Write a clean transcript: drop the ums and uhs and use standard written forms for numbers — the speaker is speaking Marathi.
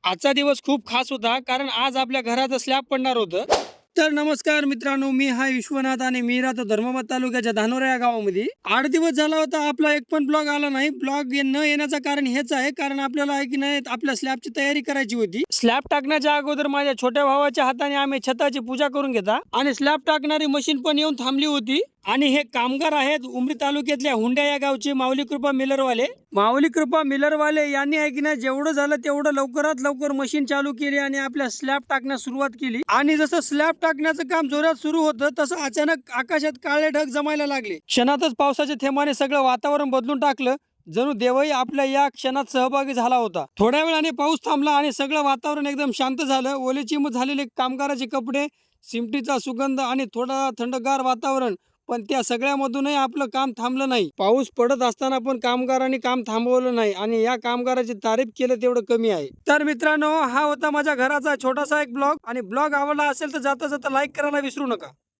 आजचा दिवस खूप खास होता कारण आज आपल्या घरात स्लॅब पडणार होतं. तर नमस्कार मित्रांनो, मी हा विश्वनाथ आणि मी राहतो धर्माबाद तालुक्याच्या धानोरा या गावामध्ये. 8 दिवस झाला होता आपला एक पण ब्लॉग आला नाही. ब्लॉग न येण्याचं कारण हेच आहे, कारण आपल्याला आहे की नाही आपल्या स्लॅबची तयारी करायची होती. स्लॅब टाकण्याच्या अगोदर माझ्या छोट्या भावाच्या हाताने आम्ही छताची पूजा करून घेता आणि स्लॅब टाकणारी मशीन पण येऊन थांबली होती. आणि हे कामगार आहेत उमरी तालुक्यातल्या हुंड्या या गावचे माऊली कृपा मिलरवाले. माऊली कृपा मिलरवाले यांनी आहे की नाही जेवढं झालं तेवढं लवकरात लवकर मशीन चालू केली आणि आपल्या स्लॅब टाकण्यास सुरुवात केली. आणि जसं स्लॅब टाकण्याचं काम जोरात सुरू होतं तसं अचानक आकाशात काळे ढग जमायला लागले. क्षणातच पावसाच्या थेंबाने सगळं वातावरण बदलून टाकलं. जणू देवही आपल्या या क्षणात सहभागी झाला होता. थोड्या वेळाने पाऊस थांबला आणि सगळं वातावरण एकदम शांत झालं. ओलेचिंब झालेले कामगाराचे कपडे, सिमटीचा सुगंध आणि थोडा थंडगार वातावरण. पण त्या सगळ्यामधूनही आपलं काम थांबलं नाही. पाऊस पडत असताना पण कामगारांनी काम थांबवलं नाही आणि या कामगाराची तारीफ केलं तेवढं कमी आहे. तर मित्रांनो, हा होता माझ्या घराचा छोटासा एक ब्लॉग. आणि ब्लॉग आवडला असेल तर जाता जाता लाईक करायला विसरू नका.